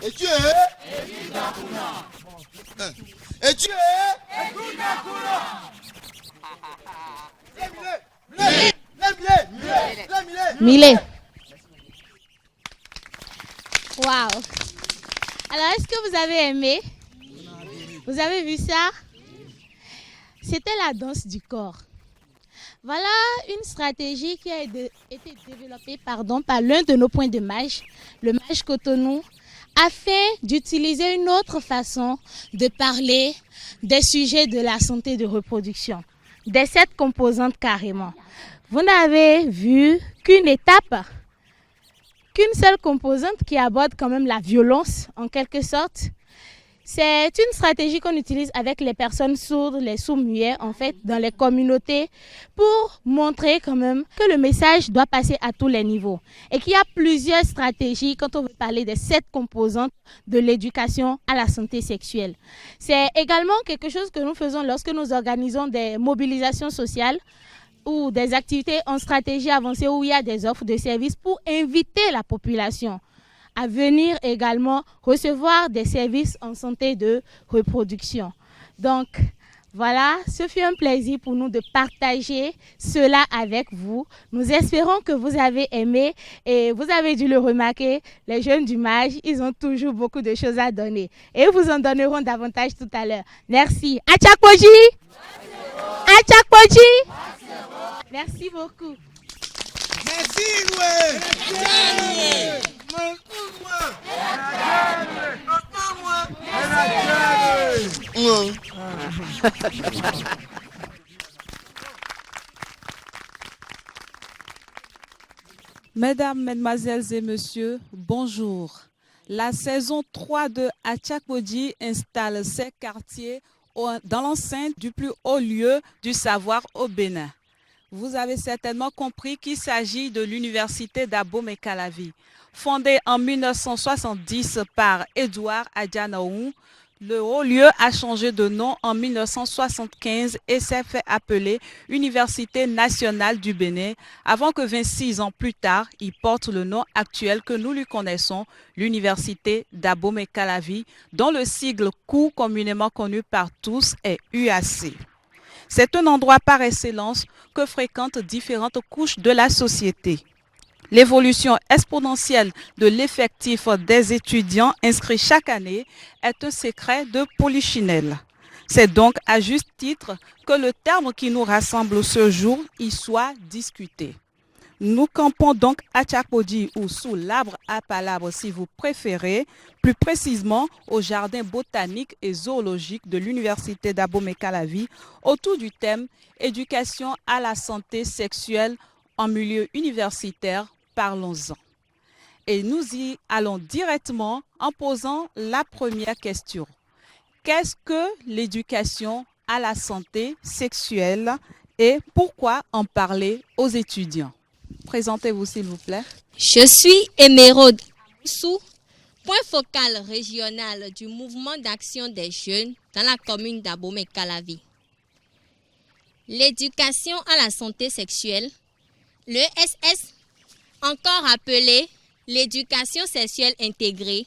Et tu es? Et tu es? Milé. Waouh. Alors, est-ce que vous avez aimé? Vous avez vu ça? C'était la danse du corps. Voilà une stratégie qui a été développée par l'un de nos points de mage, le mage Cotonou, afin d'utiliser une autre façon de parler des sujets de la santé de reproduction, des 7 composantes carrément. Vous n'avez vu qu'une étape, qu'une seule composante qui aborde quand même la violence en quelque sorte. C'est une stratégie qu'on utilise avec les personnes sourdes, les sourds-muets en fait dans les communautés pour montrer quand même que le message doit passer à tous les niveaux et qu'il y a plusieurs stratégies quand on veut parler des 7 composantes de l'éducation à la santé sexuelle. C'est également quelque chose que nous faisons lorsque nous organisons des mobilisations sociales ou des activités en stratégie avancée où il y a des offres de services pour inviter la population à venir également recevoir des services en santé de reproduction. Donc, voilà, ce fut un plaisir pour nous de partager cela avec vous. Nous espérons que vous avez aimé et vous avez dû le remarquer, les jeunes du mage, ils ont toujours beaucoup de choses à donner. Et vous en donneront davantage tout à l'heure. Merci. Achakpoji! Achakpoji! Merci beaucoup. Merci, Mesdames, Mesdemoiselles et Messieurs, bonjour. La saison 3 de Achakpoji installe ses quartiers dans l'enceinte du plus haut lieu du savoir au Bénin. Vous avez certainement compris qu'il s'agit de l'université d'Abomey-Calavi. Fondée en 1970 par Edouard Adjanaou, le haut lieu a changé de nom en 1975 et s'est fait appeler Université nationale du Bénin avant que 26 ans plus tard, il porte le nom actuel que nous lui connaissons, l'Université d'Abomey-Calavi, dont le sigle court communément connu par tous est UAC. C'est un endroit par excellence que fréquentent différentes couches de la société. L'évolution exponentielle de l'effectif des étudiants inscrits chaque année est un secret de Polichinelle. C'est donc à juste titre que le terme qui nous rassemble ce jour y soit discuté. Nous campons donc à Tchakpodi ou sous l'arbre à palabres si vous préférez, plus précisément au jardin botanique et zoologique de l'université d'Abomey-Calavi autour du thème « Éducation à la santé sexuelle en milieu universitaire, parlons-en ». Et nous y allons directement en posant la première question. Qu'est-ce que l'éducation à la santé sexuelle et pourquoi en parler aux étudiants? Présentez-vous s'il vous plaît. Je suis Émeraude Amoussou, point focal régional du mouvement d'action des jeunes dans la commune d'Abomey-Calavi. L'éducation à la santé sexuelle, l'ESS, encore appelée l'éducation sexuelle intégrée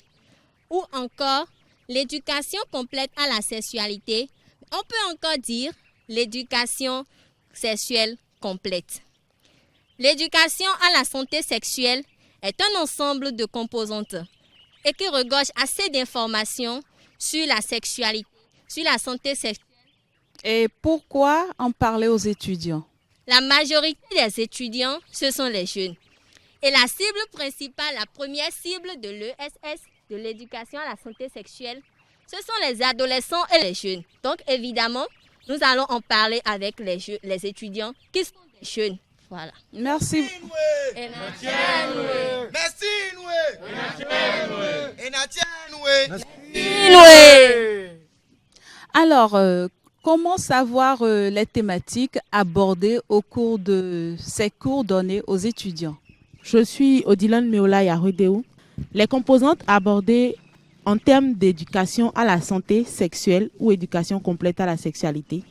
ou encore l'éducation complète à la sexualité, on peut encore dire l'éducation sexuelle complète. L'éducation à la santé sexuelle est un ensemble de composantes et qui regorge assez d'informations sur la sexualité, sur la santé sexuelle. Et pourquoi en parler aux étudiants? La majorité des étudiants, ce sont les jeunes. Et la cible principale, la première cible de l'ESS, de l'éducation à la santé sexuelle, ce sont les adolescents et les jeunes. Donc évidemment, nous allons en parler avec les étudiants qui sont des jeunes. Voilà. Merci. Alors, comment savoir les thématiques abordées au cours de ces cours donnés aux étudiants? Je suis Odilon Meola Yahudeou. Les composantes abordées en termes d'éducation à la santé sexuelle ou éducation complète à la sexualité,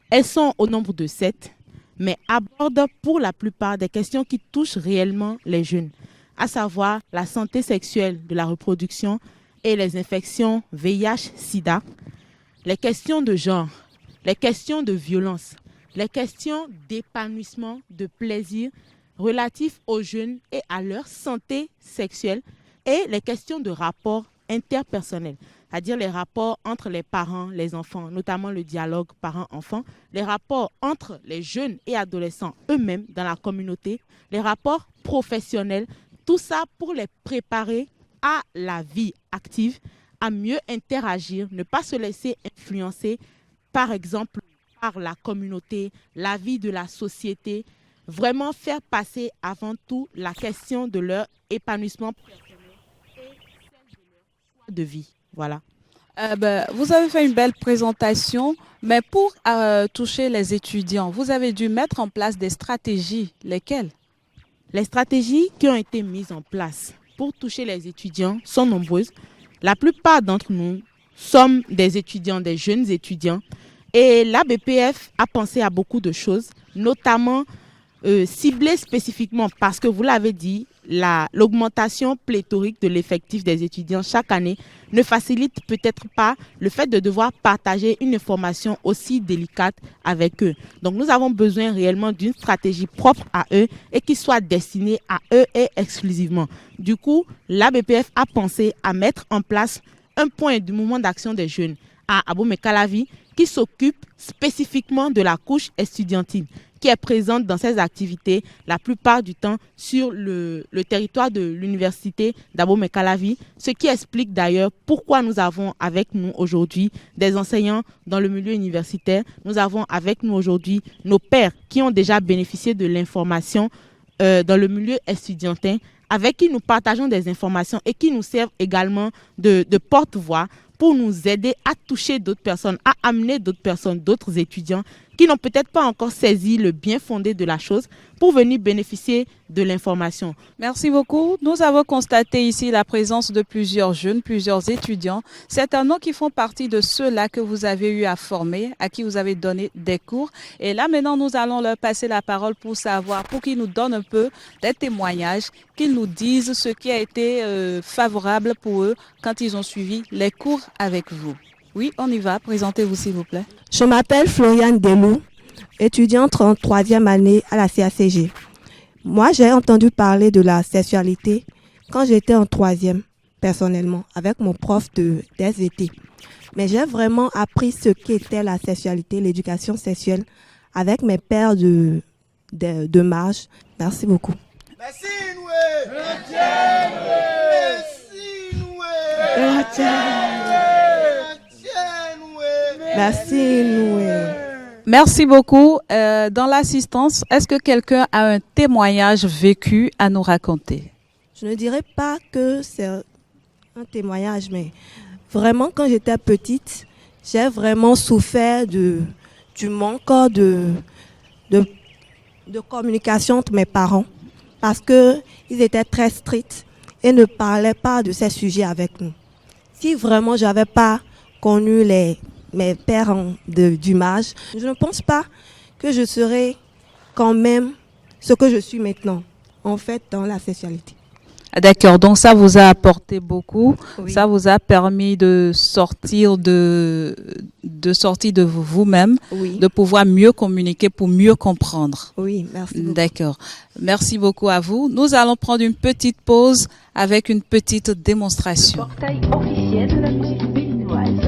elles sont au nombre de 7, mais abordent pour la plupart des questions qui touchent réellement les jeunes, à savoir la santé sexuelle de la reproduction et les infections VIH-Sida, les questions de genre, les questions de violence, les questions d'épanouissement, de plaisir relatifs aux jeunes et à leur santé sexuelle et les questions de rapports interpersonnels, c'est-à-dire les rapports entre les parents, les enfants, notamment le dialogue parents-enfants, les rapports entre les jeunes et adolescents eux-mêmes dans la communauté, les rapports professionnels, tout ça pour les préparer à la vie active, à mieux interagir, ne pas se laisser influencer, par exemple, par la communauté, la vie de la société, vraiment faire passer avant tout la question de leur épanouissement personnel et celle de leur choix de vie. Voilà. Vous avez fait une belle présentation, mais pour toucher les étudiants, vous avez dû mettre en place des stratégies. Lesquelles? Les stratégies qui ont été mises en place pour toucher les étudiants sont nombreuses. La plupart d'entre nous sommes des étudiants, des jeunes étudiants, et la BPF a pensé à beaucoup de choses, notamment ciblées spécifiquement parce que vous l'avez dit, l'augmentation pléthorique de l'effectif des étudiants chaque année ne facilite peut-être pas le fait de devoir partager une information aussi délicate avec eux. Donc nous avons besoin réellement d'une stratégie propre à eux et qui soit destinée à eux et exclusivement. Du coup, la BPF a pensé à mettre en place un point du mouvement d'action des jeunes à Abomey-Calavi qui s'occupe spécifiquement de la couche estudiantine, qui est présente dans ces activités la plupart du temps sur le territoire de l'université d'Abomey-Calavi, ce qui explique d'ailleurs pourquoi nous avons avec nous aujourd'hui des enseignants dans le milieu universitaire. Nous avons avec nous aujourd'hui nos pairs qui ont déjà bénéficié de l'information dans le milieu estudiantin, avec qui nous partageons des informations et qui nous servent également de porte-voix pour nous aider à toucher d'autres personnes, à amener d'autres personnes, d'autres étudiants qui n'ont peut-être pas encore saisi le bien fondé de la chose pour venir bénéficier de l'information. Merci beaucoup. Nous avons constaté ici la présence de plusieurs jeunes, plusieurs étudiants, certainement qui font partie de ceux-là que vous avez eu à former, à qui vous avez donné des cours. Et là, maintenant, nous allons leur passer la parole pour savoir, pour qu'ils nous donnent un peu des témoignages, qu'ils nous disent ce qui a été favorable pour eux quand ils ont suivi les cours avec vous. Oui, on y va. Présentez-vous s'il vous plaît. Je m'appelle Floriane Delou, étudiante en 3e année à la CACG. Moi, j'ai entendu parler de la sexualité quand j'étais en 3e, personnellement, avec mon prof de SVT. Mais j'ai vraiment appris ce qu'était la sexualité, l'éducation sexuelle, avec mes pairs de marge. Merci beaucoup. Merci, Noué. Merci, Noué. Merci, Noué. Merci beaucoup. Dans l'assistance, est-ce que quelqu'un a un témoignage vécu à nous raconter? Je ne dirais pas que c'est un témoignage, mais vraiment, quand j'étais petite, j'ai vraiment souffert du manque de communication entre mes parents parce qu'ils étaient très stricts et ne parlaient pas de ces sujets avec nous. Si vraiment je n'avais pas connu mes pères du mage, je ne pense pas que je serais quand même ce que je suis maintenant, en fait, dans la sexualité. D'accord, donc ça vous a apporté beaucoup, Oui. ça vous a permis de sortir de vous-même, Oui, de pouvoir mieux communiquer pour mieux comprendre. oui, merci beaucoup. D'accord, merci beaucoup à vous. Nous allons prendre une petite pause avec une petite démonstration. Portail officiel de la musique béninoise.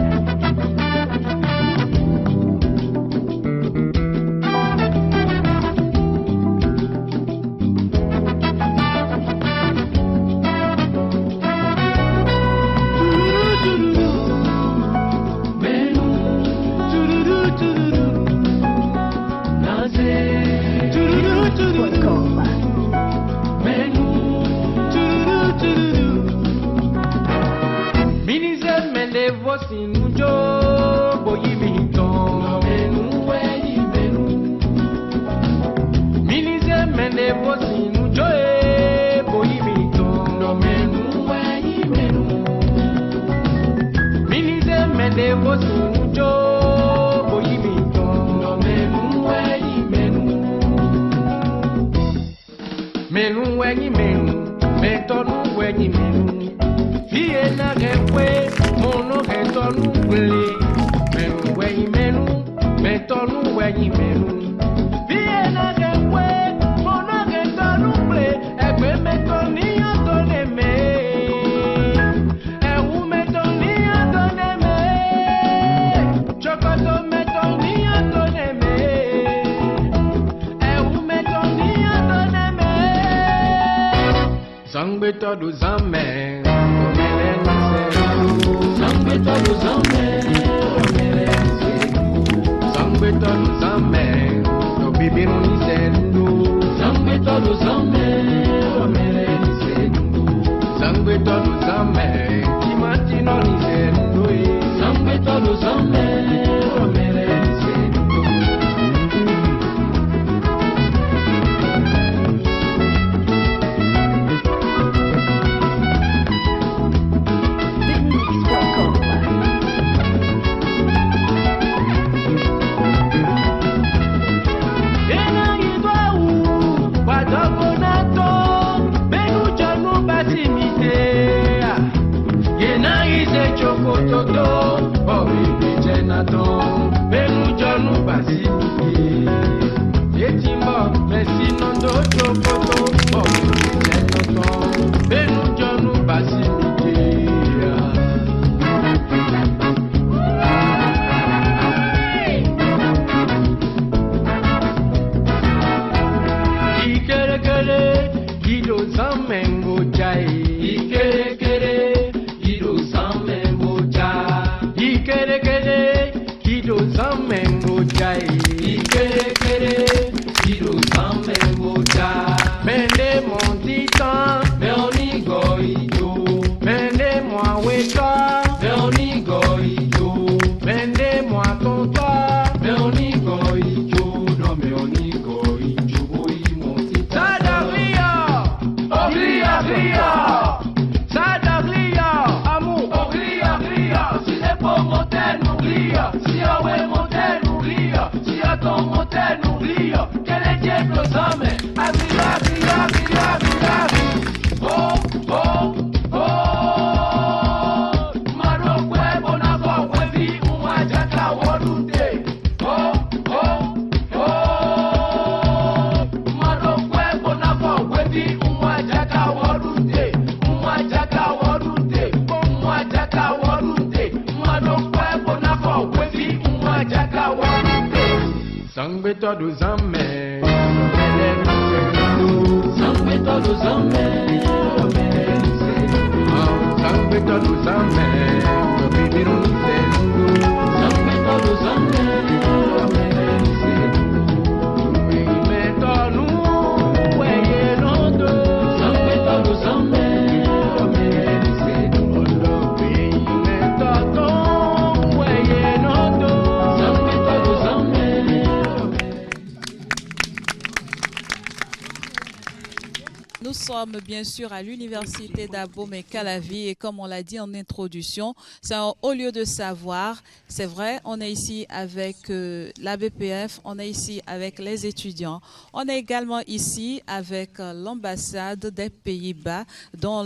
Nous sommes bien sûr à l'université d'Abomey-Calavi et comme on l'a dit en introduction, c'est un haut lieu de savoir. C'est vrai, on est ici avec la BPF, on est ici avec les étudiants. On est également ici avec l'ambassade des Pays-Bas dont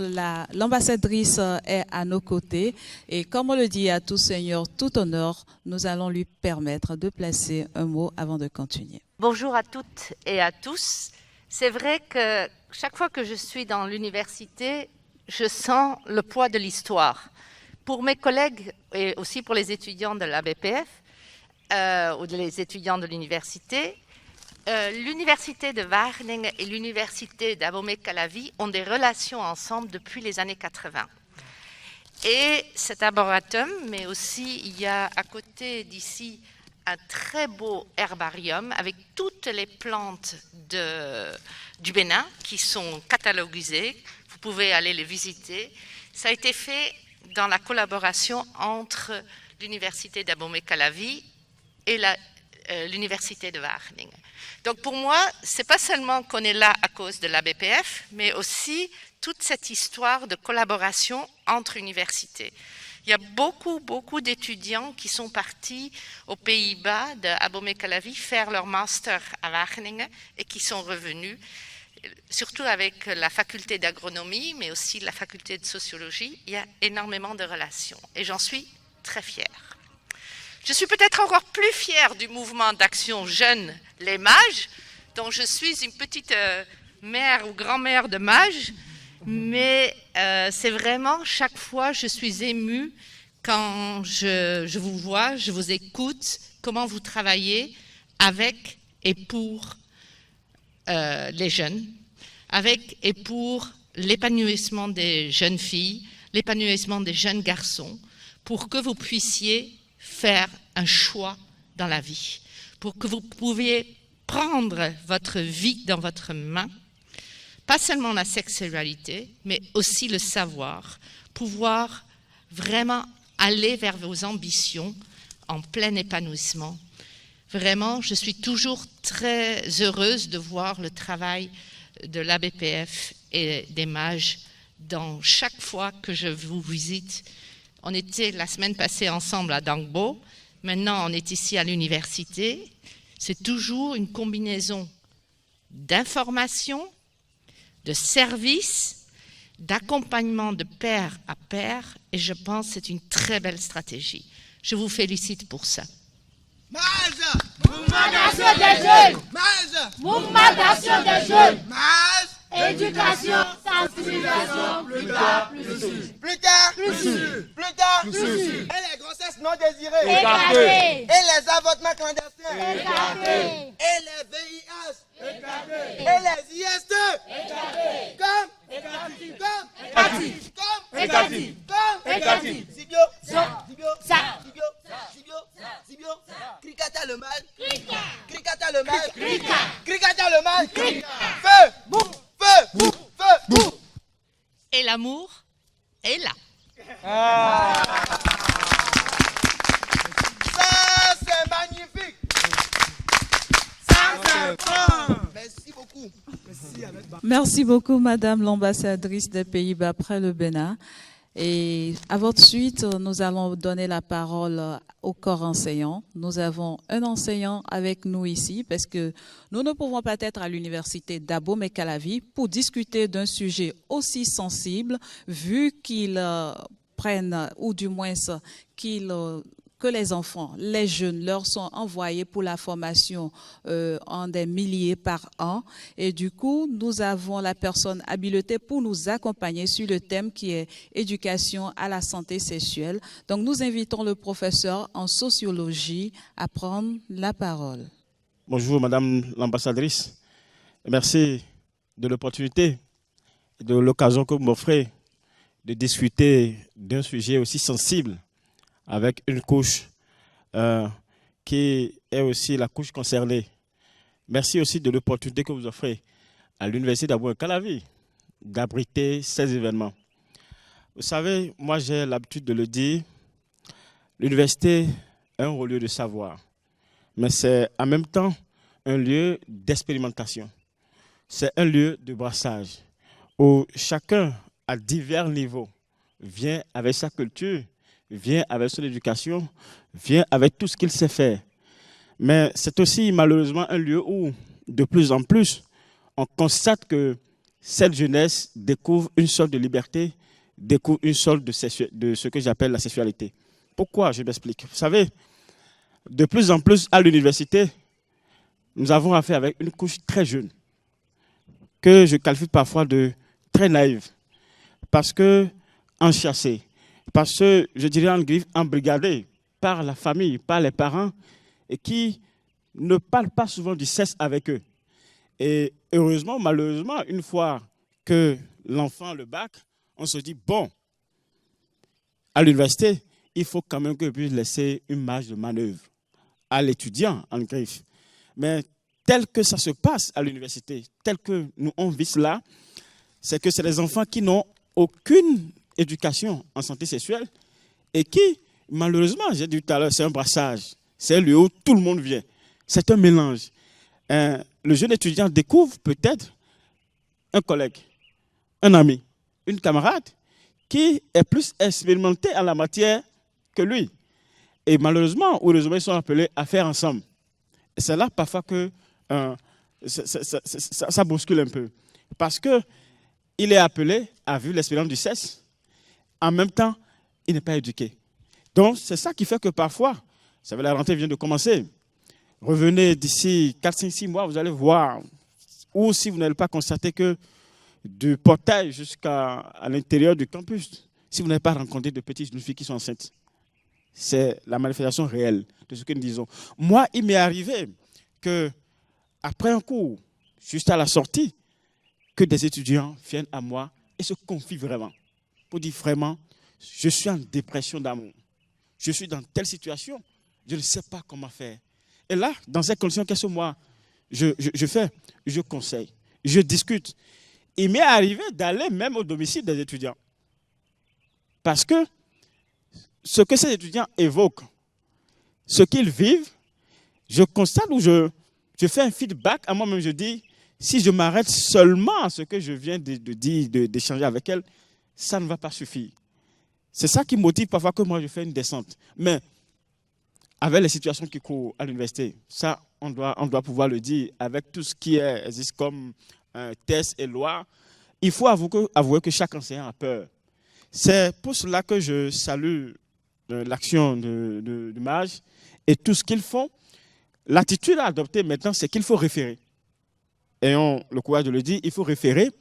l'ambassadrice est à nos côtés. Et comme on le dit à tout seigneur, tout honneur, nous allons lui permettre de placer un mot avant de continuer. Bonjour à toutes et à tous. C'est vrai que chaque fois que je suis dans l'université, je sens le poids de l'histoire. Pour mes collègues et aussi pour les étudiants de la BPF ou les étudiants de l'université, l'université de Wageningen et l'université d'Abomey-Calavi ont des relations ensemble depuis les années 80. Et cet arboretum, mais aussi il y a à côté d'ici un très beau herbarium avec toutes les plantes du Bénin qui sont cataloguisées. Vous pouvez aller les visiter. Ça a été fait dans la collaboration entre l'université d'Abomey-Calavi et l'université de Wageningen. Donc pour moi, c'est pas seulement qu'on est là à cause de la BPF, mais aussi toute cette histoire de collaboration entre universités. Il y a beaucoup d'étudiants qui sont partis aux Pays-Bas, de Abomey-Calavi, faire leur master à Wageningen et qui sont revenus, surtout avec la faculté d'agronomie, mais aussi la faculté de sociologie. Il y a énormément de relations et j'en suis très fière. Je suis peut-être encore plus fière du mouvement d'action jeune Les Mages, dont je suis une petite mère ou grand-mère de mages. Mais c'est vraiment, chaque fois, je suis émue quand je vous vois, je vous écoute, comment vous travaillez avec et pour les jeunes, avec et pour l'épanouissement des jeunes filles, l'épanouissement des jeunes garçons, pour que vous puissiez faire un choix dans la vie, pour que vous pouviez prendre votre vie dans votre main, pas seulement la sexualité, mais aussi le savoir, pouvoir vraiment aller vers vos ambitions en plein épanouissement. Vraiment, je suis toujours très heureuse de voir le travail de l'ABPF et des mages dans chaque fois que je vous visite. On était la semaine passée ensemble à Dangbo, maintenant on est ici à l'université. C'est toujours une combinaison d'informations, de service, d'accompagnement de pair à pair, et je pense que c'est une très belle stratégie. Je vous félicite pour ça. Mage, mouvement d'action des jeunes. Mage, mouvement d'action des jeunes. Mage, éducation, sensibilisation, plus tard, plus sûr. Plus tard, plus sûr. Plus tard, plus sûr. Et les grossesses non désirées. Écartées. Et les avortements clandestins. Écartées. Et les VIH. Écartées. Et les IST. Écartées. Comme. Écartées. Comme. Écartées. Comme. Écartées. Comme. Écartées. Sibio. Sibio. Ça. Sibio. Sibio. Sibio. Cricata le mal. Cricata le mal. Cricata le mal. Feu. Boum. Feu. Boum. Feu. Boum. Et l'amour est là. Ça, c'est magnifique. Ça, c'est bon. Merci beaucoup. Merci beaucoup, Madame l'ambassadrice des Pays-Bas après le Bénin. Et à votre suite, nous allons donner la parole au corps enseignant. Nous avons un enseignant avec nous ici parce que nous ne pouvons pas être à l'université d'Abomey-Calavi pour discuter d'un sujet aussi sensible vu qu'ils prennent, ou du moins que les enfants, les jeunes, leur sont envoyés pour la formation en des milliers par an. Et du coup, nous avons la personne habilitée pour nous accompagner sur le thème qui est éducation à la santé sexuelle. Donc, nous invitons le professeur en sociologie à prendre la parole. Bonjour, Madame l'ambassadrice. Merci de l'opportunité et de l'occasion que vous m'offrez de discuter d'un sujet aussi sensible avec une couche qui est aussi la couche concernée. Merci aussi de l'opportunité que vous offrez à l'Université d'Abou-Calavi d'abriter ces événements. Vous savez, moi j'ai l'habitude de le dire, l'université est un haut lieu de savoir, mais c'est en même temps un lieu d'expérimentation. C'est un lieu de brassage où chacun, à divers niveaux, vient avec sa culture, vient avec son éducation, vient avec tout ce qu'il sait faire. Mais c'est aussi malheureusement un lieu où, de plus en plus, on constate que cette jeunesse découvre une sorte de liberté, découvre une sorte de ce que j'appelle la sexualité. Pourquoi? Je m'explique. Vous savez, de plus en plus à l'université, nous avons affaire avec une couche très jeune, que je qualifie parfois de très naïve, parce que enchâssée, parce que je dirais embrigadée par la famille, par les parents, et qui ne parlent pas souvent du sexe avec eux. Et heureusement, malheureusement, une fois que l'enfant a le bac, on se dit, bon, à l'université, il faut quand même que je puisse laisser une marge de manœuvre à l'étudiant en griffe. Mais tel que ça se passe à l'université, tel que nous on vit cela, c'est que c'est des enfants qui n'ont aucune éducation en santé sexuelle et qui, malheureusement, j'ai dit tout à l'heure, c'est un brassage. C'est un lieu où tout le monde vient. C'est un mélange. Le jeune étudiant découvre peut-être un collègue, un ami, une camarade qui est plus expérimenté en la matière que lui. Et malheureusement, ou heureusement, ils sont appelés à faire ensemble. Et c'est là parfois que ça bouscule un peu. Parce qu'il est appelé à vivre l'expérience du sexe. En même temps, il n'est pas éduqué. Donc, c'est ça qui fait que parfois, vous savez, la rentrée vient de commencer. Revenez d'ici 4, 5, 6 mois, vous allez voir. Ou si vous n'allez pas constater que du portail jusqu'à l'intérieur du campus, si vous n'avez pas rencontré de petites jeunes filles qui sont enceintes, c'est la manifestation réelle de ce que nous disons. Moi, il m'est arrivé qu'après un cours, juste à la sortie, que des étudiants viennent à moi et se confient vraiment. Pour dire vraiment, je suis en dépression d'amour. Je suis dans telle situation, je ne sais pas comment faire. Et là, dans ces conditions, qu'est-ce que moi, je fais? Je conseille, je discute. Il m'est arrivé d'aller même au domicile des étudiants. Parce que ce que ces étudiants évoquent, ce qu'ils vivent, je constate ou je fais un feedback à moi-même, je dis, si je m'arrête seulement à ce que je viens de dire, d'échanger avec elles, ça ne va pas suffire. C'est ça qui motive parfois que moi je fais une descente. Mais avec les situations qui courent à l'université, ça on doit pouvoir le dire, avec tout ce qui existe comme tests et lois, il faut avouer que chaque enseignant a peur. C'est pour cela que je salue l'action de MAGE et tout ce qu'ils font. L'attitude à adopter maintenant, c'est qu'il faut référer. Ayons le courage de le dire, il faut référer.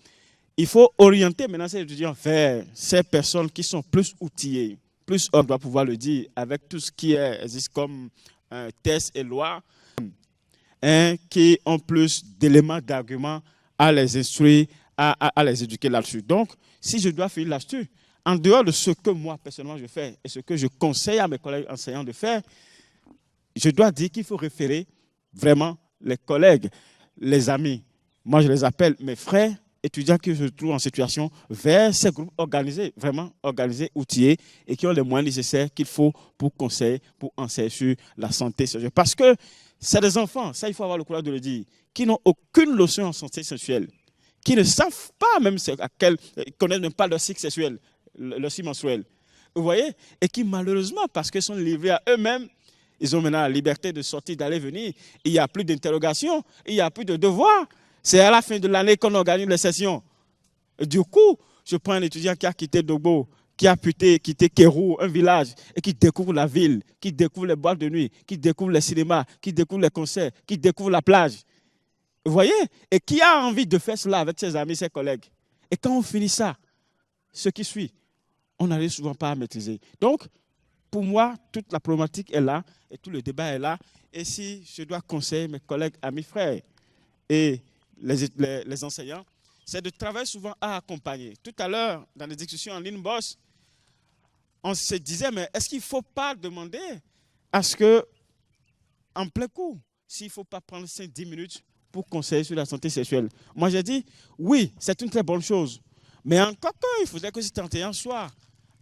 Il faut orienter maintenant ces étudiants vers ces personnes qui sont plus outillées. Plus on doit pouvoir le dire avec tout ce qui existe comme tests et lois, qui ont plus d'éléments, d'arguments à les instruire, à les éduquer là-dessus. Donc, si je dois finir là-dessus, en dehors de ce que moi, personnellement, je fais et ce que je conseille à mes collègues enseignants de faire, je dois dire qu'il faut référer vraiment les collègues, les amis. Moi, je les appelle mes frères, étudiants qui se trouvent en situation vers ces groupes organisés, vraiment organisés, outillés et qui ont les moyens nécessaires qu'il faut pour conseiller, pour enseigner sur la santé sexuelle. Parce que c'est des enfants, ça il faut avoir le courage de le dire, qui n'ont aucune notion en santé sexuelle, qui ne savent pas même ils connaissent même pas leur cycle sexuel, leur cycle menstruel. Vous voyez? Et qui malheureusement, parce qu'ils sont livrés à eux-mêmes, ils ont maintenant la liberté de sortir, d'aller venir. Il n'y a plus d'interrogation, il n'y a plus de devoir. C'est à la fin de l'année qu'on organise les sessions. Et du coup, je prends un étudiant qui a quitté Dogbo, qui a quitté Kérou, un village, et qui découvre la ville, qui découvre les boîtes de nuit, qui découvre les cinémas, qui découvre les concerts, qui découvre la plage. Vous voyez? Et qui a envie de faire cela avec ses amis, ses collègues. Et quand on finit ça, ce qui suit, on n'arrive souvent pas à maîtriser. Donc, pour moi, toute la problématique est là et tout le débat est là. Et si je dois conseiller mes collègues, amis, frères et les enseignants, c'est de travailler souvent à accompagner. Tout à l'heure, dans les discussions en ligne boss, on se disait, mais est-ce qu'il ne faut pas demander à ce que, en plein coup, s'il ne faut pas prendre 5-10 minutes pour conseiller sur la santé sexuelle? Moi, j'ai dit, oui, c'est une très bonne chose. Mais encore il faudrait que cet enseignant soit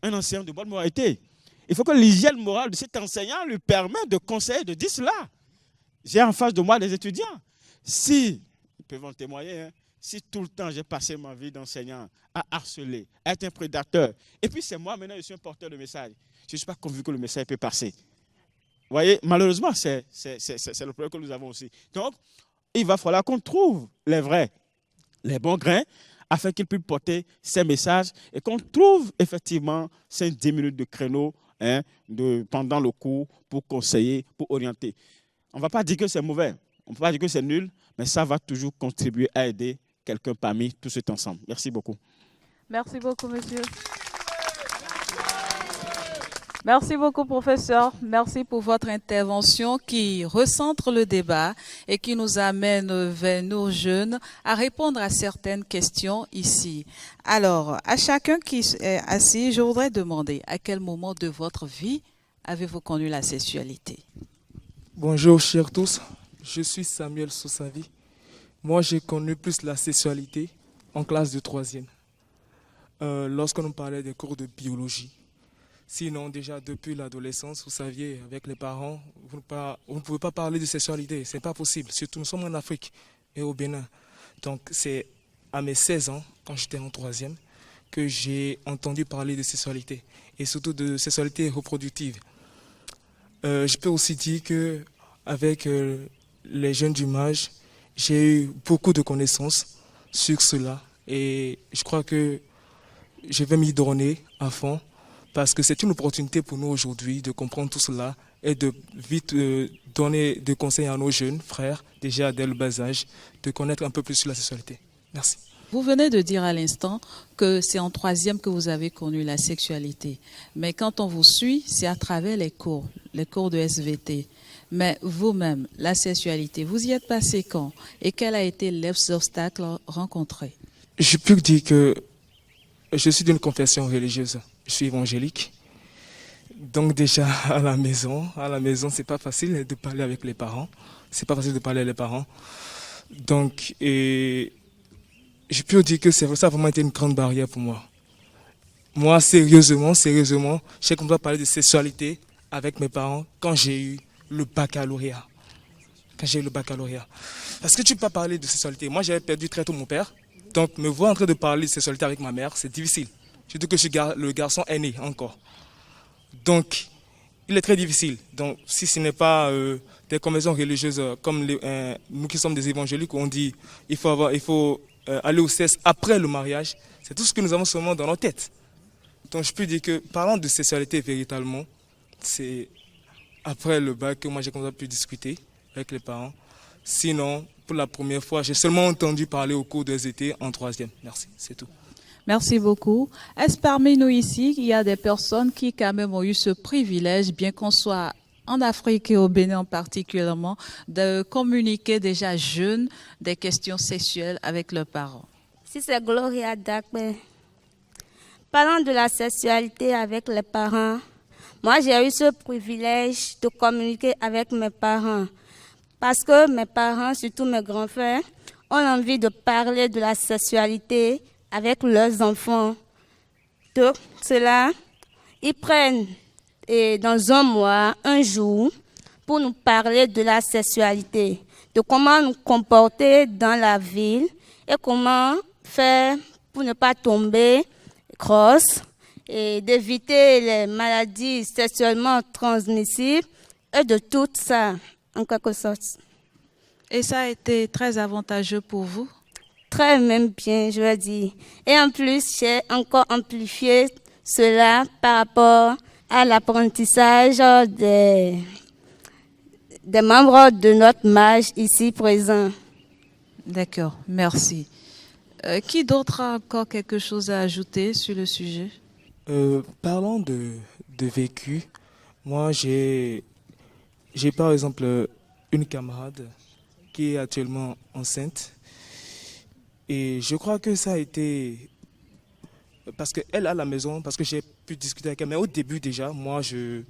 un enseignant de bonne moralité. Il faut que l'hygiène morale de cet enseignant lui permette de conseiller, de dire cela. J'ai en face de moi des étudiants. Si, ils peuvent en témoigner, hein, si tout le temps j'ai passé ma vie d'enseignant à harceler, à être un prédateur, et puis c'est moi maintenant, je suis un porteur de message, je ne suis pas convaincu que le message peut passer. Vous voyez, malheureusement, c'est le problème que nous avons aussi. Donc, il va falloir qu'on trouve les vrais, les bons grains, afin qu'ils puissent porter ces messages et qu'on trouve effectivement 5-10 minutes de créneau pendant le cours pour conseiller, pour orienter. On ne va pas dire que c'est mauvais, on ne peut pas dire que c'est nul, mais ça va toujours contribuer à aider quelqu'un parmi tout cet ensemble. Merci beaucoup. Merci beaucoup, monsieur. Merci beaucoup, professeur. Merci pour votre intervention qui recentre le débat et qui nous amène vers nos jeunes à répondre à certaines questions ici. Alors, à chacun qui est assis, je voudrais demander à quel moment de votre vie avez-vous connu la sexualité? Bonjour, chers tous. Je suis Samuel Sosavi. Moi, j'ai connu plus la sexualité en classe de 3e. Lorsqu'on nous parlait des cours de biologie. Sinon, déjà, depuis l'adolescence, vous saviez, avec les parents, vous ne pouvez pas parler de sexualité. Ce n'est pas possible. Surtout, nous sommes en Afrique et au Bénin. Donc, c'est à mes 16 ans, quand j'étais en 3e, que j'ai entendu parler de sexualité. Et surtout de sexualité reproductive. Je peux aussi dire qu'avec les jeunes du MAJ, j'ai eu beaucoup de connaissances sur cela. Et je crois que je vais m'y donner à fond. Parce que c'est une opportunité pour nous aujourd'hui de comprendre tout cela et de vite donner des conseils à nos jeunes frères, déjà dès le bas âge, de connaître un peu plus sur la sexualité. Merci. Vous venez de dire à l'instant que c'est en 3e que vous avez connu la sexualité. Mais quand on vous suit, c'est à travers les cours de SVT. Mais vous-même, la sexualité, vous y êtes passé quand? Et quels ont été les obstacles rencontrés? Je peux dire que je suis d'une confession religieuse. Je suis évangélique. Donc déjà à la maison, c'est pas facile de parler avec les parents. C'est pas facile de parler avec les parents. Donc, je peux dire que ça a vraiment été une grande barrière pour moi. Moi, sérieusement, j'ai commencé à parler de sexualité avec mes parents quand j'ai eu le baccalauréat. Parce que tu peux pas parler de sexualité. Moi, j'avais perdu très tôt mon père. Donc, me voir en train de parler de sexualité avec ma mère, c'est difficile. Surtout que le garçon est né encore. Donc, il est très difficile. Donc, si ce n'est pas des conventions religieuses comme nous qui sommes des évangéliques, où on dit il faut aller au sexe après le mariage, c'est tout ce que nous avons seulement dans nos têtes. Donc, je peux dire que parlant de sexualité véritablement, c'est après le bac que moi j'ai commencé à pu discuter avec les parents. Sinon, pour la première fois, j'ai seulement entendu parler au cours des étés en 3e. Merci, c'est tout. Merci beaucoup. Est-ce parmi nous ici, il y a des personnes qui quand même ont eu ce privilège, bien qu'on soit en Afrique et au Bénin particulièrement, de communiquer déjà jeunes des questions sexuelles avec leurs parents? Si c'est Gloria Dakbe. Parlant de la sexualité avec les parents, moi j'ai eu ce privilège de communiquer avec mes parents. Parce que mes parents, surtout mes grands frères, ont envie de parler de la sexualité avec leurs enfants. Donc, cela, ils prennent dans un mois, un jour, pour nous parler de la sexualité, de comment nous comporter dans la ville et comment faire pour ne pas tomber grosse et d'éviter les maladies sexuellement transmissibles et de tout ça, en quelque sorte. Et ça a été très avantageux pour vous? Très même bien, je veux dire. Et en plus, j'ai encore amplifié cela par rapport à l'apprentissage des membres de notre MAJ ici présents. D'accord, merci. Qui d'autre a encore quelque chose à ajouter sur le sujet? Parlant de vécu, Moi, j'ai par exemple une camarade qui est actuellement enceinte. Et je crois que ça a été... Parce qu'elle, à la maison, parce que j'ai pu discuter avec elle, mais au début déjà, moi, je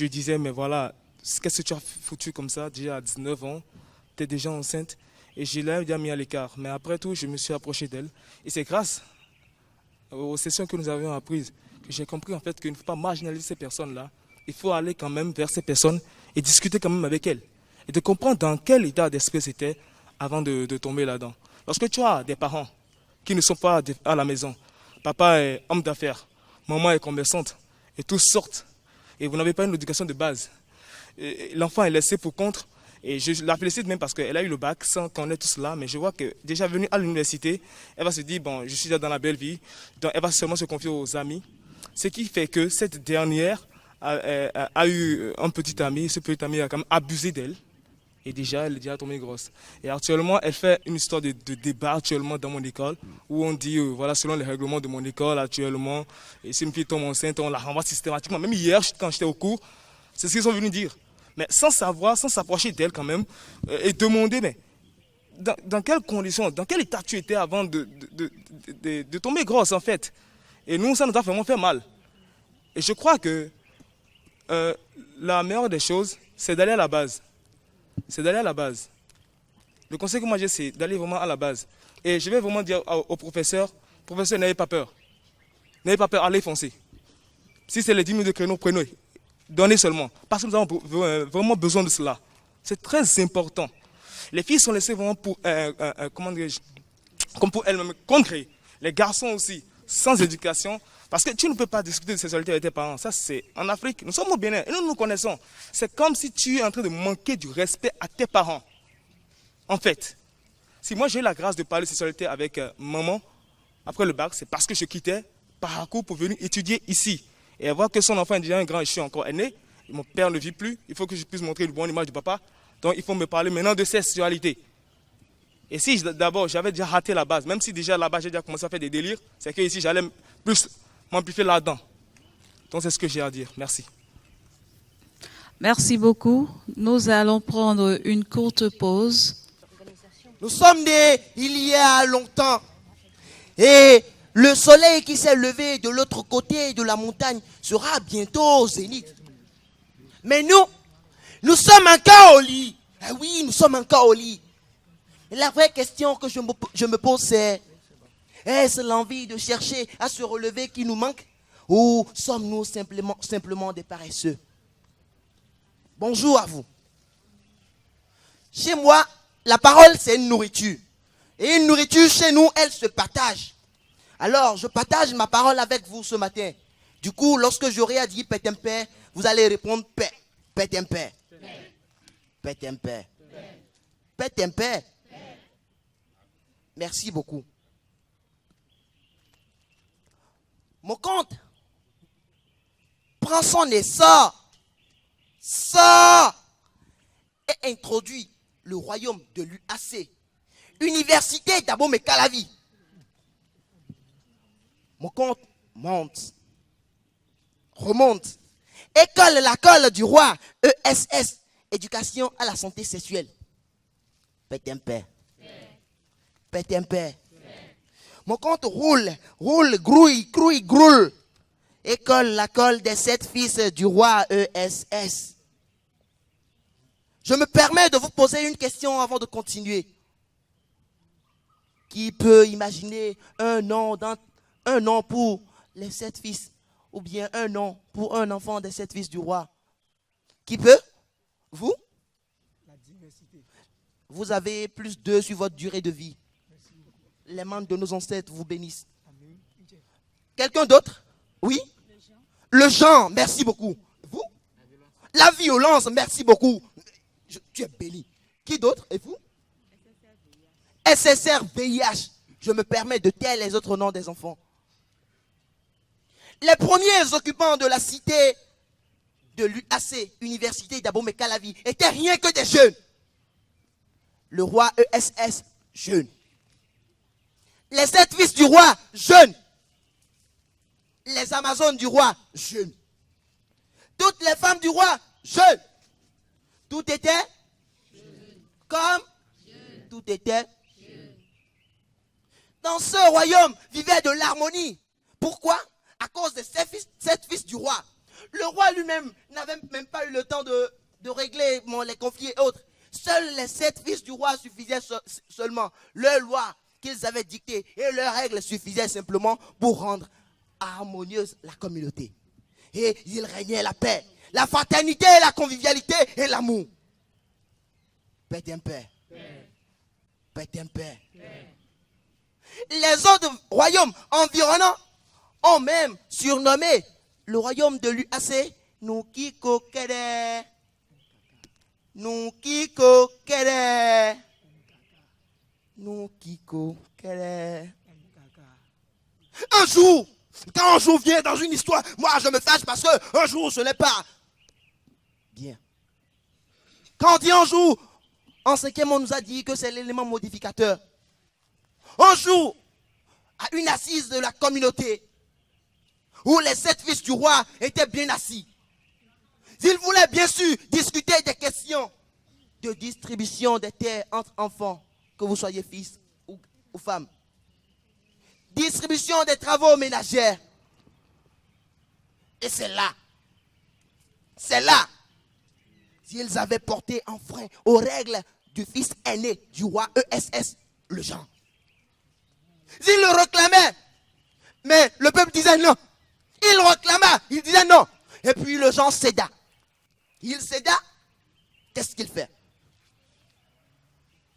disais, mais voilà, qu'est-ce que tu as foutu comme ça, déjà à 19 ans, tu es déjà enceinte. Et je l'ai déjà mis à l'écart. Mais après tout, je me suis approché d'elle. Et c'est grâce aux sessions que nous avions apprises que j'ai compris en fait qu'il ne faut pas marginaliser ces personnes-là. Il faut aller quand même vers ces personnes et discuter quand même avec elles. Et de comprendre dans quel état d'esprit c'était avant de tomber là-dedans. Lorsque tu as des parents qui ne sont pas à la maison, papa est homme d'affaires, maman est commerçante, et tous sortent, et vous n'avez pas une éducation de base. L'enfant est laissé pour compte. Et je la félicite même parce qu'elle a eu le bac sans qu'on ait tout cela. Mais je vois que déjà venue à l'université, elle va se dire, bon, je suis déjà dans la belle vie. Donc elle va seulement se confier aux amis. Ce qui fait que cette dernière a eu un petit ami. Ce petit ami a quand même abusé d'elle. Et déjà, elle est déjà tombée grosse. Et actuellement, elle fait une histoire de débat actuellement dans mon école où on dit, voilà, selon les règlements de mon école actuellement, et si une fille tombe enceinte, on la renvoie systématiquement. Même hier, quand j'étais au cours, c'est ce qu'ils sont venus dire. Mais sans savoir, sans s'approcher d'elle quand même, et demander, mais dans quelles conditions, dans quel état tu étais avant de tomber grosse en fait. Et nous, ça nous a vraiment fait mal. Et je crois que la meilleure des choses, c'est d'aller à la base. C'est d'aller à la base. Le conseil que moi j'ai, c'est d'aller vraiment à la base. Et je vais vraiment dire au professeur, n'ayez pas peur. N'ayez pas peur, allez foncer. Si c'est les 10 minutes de créneau, prenez. Donnez seulement. Parce que nous avons vraiment besoin de cela. C'est très important. Les filles sont laissées vraiment pour, comment dirais-je, comme pour elles-mêmes, concret. Les garçons aussi, sans éducation. Parce que tu ne peux pas discuter de sexualité avec tes parents. Ça, c'est en Afrique. Nous sommes au Bénin et nous nous connaissons. C'est comme si tu es en train de manquer du respect à tes parents. En fait, si moi j'ai eu la grâce de parler de sexualité avec maman, après le bac, c'est parce que je quittais Parakou pour venir étudier ici. Et voir que son enfant est déjà un grand, je suis encore aîné, mon père ne vit plus, il faut que je puisse montrer une bonne image du papa. Donc il faut me parler maintenant de sexualité. Et si d'abord j'avais déjà raté la base, même si déjà là-bas j'ai déjà commencé à faire des délires, c'est que ici j'allais plus m'amplifier là-dedans. Donc c'est ce que j'ai à dire. Merci. Merci beaucoup. Nous allons prendre une courte pause. Nous sommes nés il y a longtemps. Et le soleil qui s'est levé de l'autre côté de la montagne sera bientôt au zénith. Mais nous sommes encore au lit. Ah oui, nous sommes encore au lit. Et la vraie question que je me pose, c'est: est-ce l'envie de chercher à se relever qui nous manque? Ou sommes-nous simplement des paresseux? Bonjour à vous. Chez moi, la parole, c'est une nourriture. Et une nourriture, chez nous, elle se partage. Alors, je partage ma parole avec vous ce matin. Du coup, lorsque j'aurai à dire pétemper, vous allez répondre paix. Pétemper. Pétemper. Pétemper. Merci beaucoup. Mon compte prend son essor. Sort et introduit le royaume de l'UAC. Université d'Abomey Calavi. Mon compte monte, remonte. École la colle du roi, ESS, éducation à la santé sexuelle. Pétemper. Pétemper. Mon compte roule, grouille, groule. École la colle des 7 fils du roi, ESS. Je me permets de vous poser une question avant de continuer. Qui peut imaginer un nom pour les 7 fils, ou bien un nom pour un enfant des 7 fils du roi? Qui peut? Vous? La diversité. Vous avez plus 2 sur votre durée de vie. Les membres de nos ancêtres vous bénissent. Quelqu'un d'autre? Oui? Le genre, merci beaucoup. Vous? La violence, merci beaucoup. Tu es béni. Qui d'autre? Et vous? SSR VIH. Je me permets de taire les autres noms des enfants. Les premiers occupants de la cité de l'UAC, Université d'Abomey Calavi, étaient rien que des jeunes. Le roi ESS, jeune. Les 7 fils du roi, jeunes. Les Amazones du roi, jeunes. Toutes les femmes du roi, jeunes. Tout était comme tout était. Dans ce royaume vivait de l'harmonie. Pourquoi? À cause de sept fils du roi. Le roi lui-même n'avait même pas eu le temps de régler les conflits et autres. Seuls les 7 fils du roi suffisaient seulement. Leur loi qu'ils avaient dictée et leurs règles suffisaient simplement pour rendre harmonieuse la communauté. Et il régnait la paix, la fraternité, la convivialité et l'amour. Paix d'un père. Paix d'un père. Les autres royaumes environnants ont même surnommé le royaume de l'UAC Nukiko Kere. Nukiko Kere. Nukiko Kere. Un jour, quand un jour vient dans une histoire, moi je me fâche parce que un jour ce n'est pas bien. Quand on dit un jour, en 5e on nous a dit que c'est l'élément modificateur. Un jour, à une assise de la communauté, où les 7 fils du roi étaient bien assis. Ils voulaient bien sûr discuter des questions de distribution des terres entre enfants, que vous soyez fils ou femmes. Distribution des travaux ménagers. Et c'est là, s'ils avaient porté un frein aux règles du fils aîné du roi ESS, le Jean. Ils le réclamaient, mais le peuple disait non. Il réclama, il disait non. Et puis le Jean céda. Il céda, qu'est-ce qu'il fait?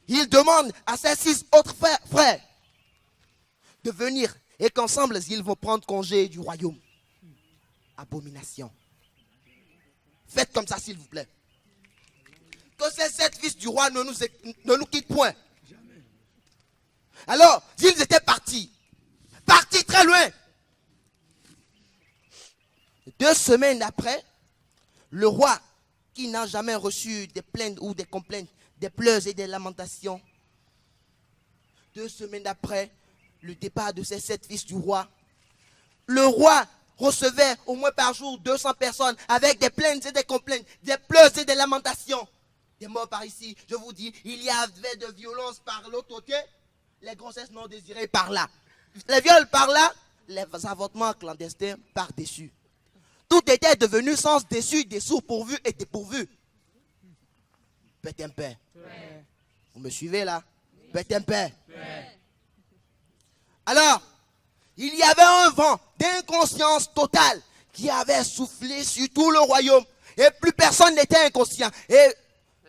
Il demande à ses 6 autres frères de venir et qu'ensemble ils vont prendre congé du royaume. Abomination. Faites comme ça s'il vous plaît. Que ces 7 fils du roi ne nous quittent point. Alors, ils étaient partis très loin. 2 semaines après, le roi, qui n'a jamais reçu des plaintes ou des complaintes, des pleurs et des lamentations, 2 semaines après le départ de ces 7 fils du roi, le roi recevait au moins par jour 200 personnes avec des plaintes et des complaintes, des pleurs et des lamentations. Des morts par ici, je vous dis, il y avait de violences par l'autre côté, les grossesses non désirées par là, les viols par là, les avortements clandestins par dessus. Tout était devenu sens déçu, dessous, pourvu et dépourvu. Pète un père. Vous me suivez là? Pète un père. Alors, il y avait un vent d'inconscience totale qui avait soufflé sur tout le royaume. Et plus personne n'était inconscient. Et,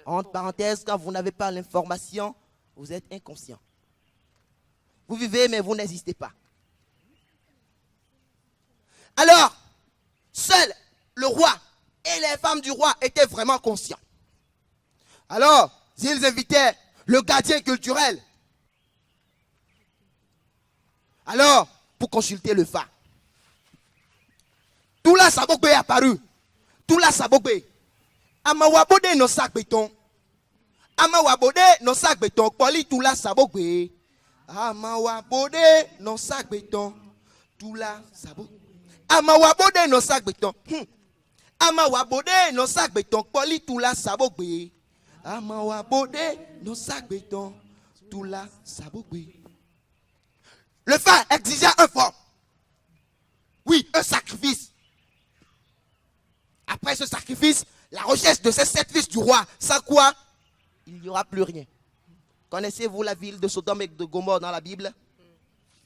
entre parenthèses, quand vous n'avez pas l'information, vous êtes inconscient. Vous vivez, mais vous n'existez pas. Alors, seul le roi et les femmes du roi étaient vraiment conscients. Alors, ils invitaient le gardien culturel. Alors, pour consulter le phare. Tout là, Sabogbe est apparu. Tout là, Sabogbe. Amawabode no sac béton. Amawabode no sac béton. Poli tout là, Sabogbe. Amawabode no sac béton. Tout là, Sabogbe. Amawabode no sac béton. Amawabode no sac béton. Poli tout là, Sabogbe. Amawabode no sac béton. Tout là, Sabogbe. Le phare exigeait un fort. Oui, un sacrifice. Après ce sacrifice, la recherche de ces 7 fils du roi, sans quoi il n'y aura plus rien. Connaissez-vous la ville de Sodome et de Gomorrhe dans la Bible?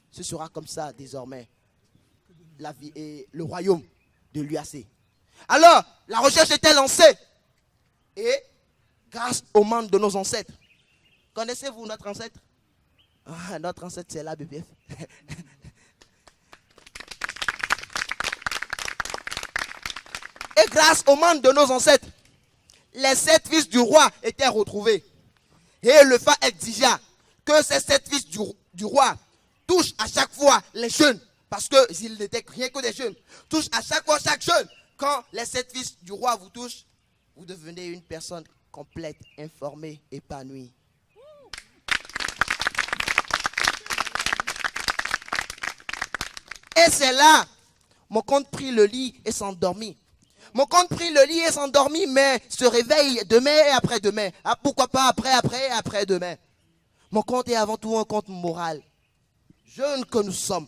Ce sera comme ça désormais. Le royaume de l'UAC. Alors, la recherche était lancée. Et grâce aux membres de nos ancêtres. Connaissez-vous notre ancêtre? Ah, notre ancêtre, c'est la BPF. Et grâce aux membres de nos ancêtres, les 7 fils du roi étaient retrouvés. Et le phare exigea que ces 7 fils du roi touchent à chaque fois les jeunes, parce qu'ils n'étaient rien que des jeunes, touchent à chaque fois chaque jeune. Quand les 7 fils du roi vous touchent, vous devenez une personne complète, informée, épanouie. Et c'est là, mon compte prit le lit et s'endormit. Mon compte prit le lit et s'endormit, mais se réveille demain et après-demain. Ah, pourquoi pas après et après-demain. Mon compte est avant tout un compte moral. Jeunes que nous sommes,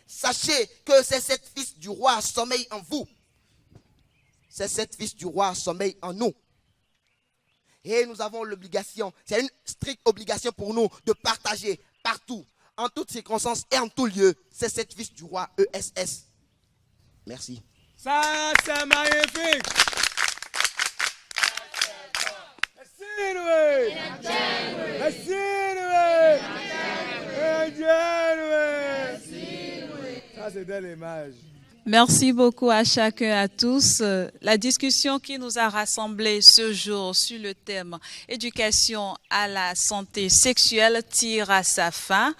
sachez que ces 7 fils du roi sommeillent en vous. Ces 7 fils du roi sommeillent en nous. Et nous avons l'obligation, c'est une stricte obligation pour nous de partager partout, en toutes circonstances et en tout lieu, ces 7 fils du roi ESS. Merci. Ça, c'est magnifique. Ça, c'était l'image. Merci beaucoup à chacun, à tous. La discussion qui nous a rassemblés ce jour sur le thème éducation à la santé sexuelle tire à sa fin.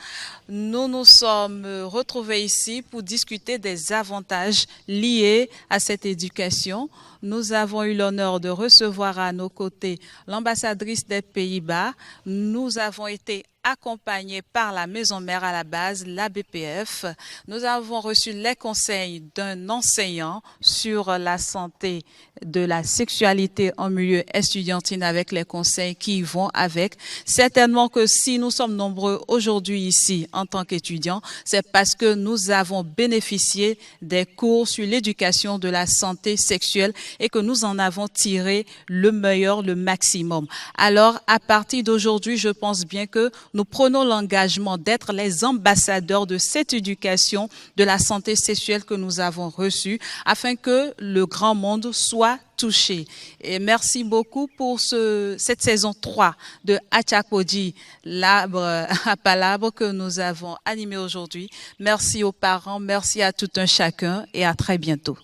Nous nous sommes retrouvés ici pour discuter des avantages liés à cette éducation. Nous avons eu l'honneur de recevoir à nos côtés l'ambassadrice des Pays-Bas. Nous avons été accompagnés par la maison mère à la base, la BPF. Nous avons reçu les conseils d'un enseignant sur la santé de la sexualité en milieu estudiantine avec les conseils qui y vont avec. Certainement que si nous sommes nombreux aujourd'hui ici en tant qu'étudiants, c'est parce que nous avons bénéficié des cours sur l'éducation de la santé sexuelle et que nous en avons tiré le meilleur, le maximum. Alors, à partir d'aujourd'hui, je pense bien que nous prenons l'engagement d'être les ambassadeurs de cette éducation de la santé sexuelle que nous avons reçue afin que le grand monde soit touché. Et merci beaucoup pour cette saison 3 de Achakpodji, l'arbre à palabres que nous avons animé aujourd'hui. Merci aux parents, merci à tout un chacun et à très bientôt.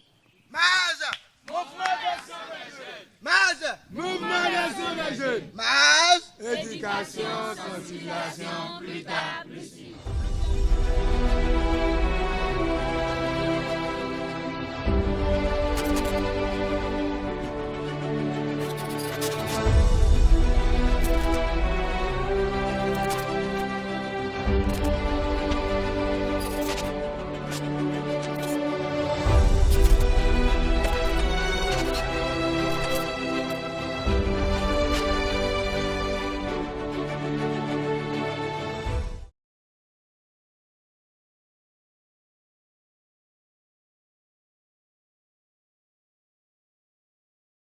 Mouvement d'action des jeunes. Éducation, sensibilisation, plus tard, plus tard.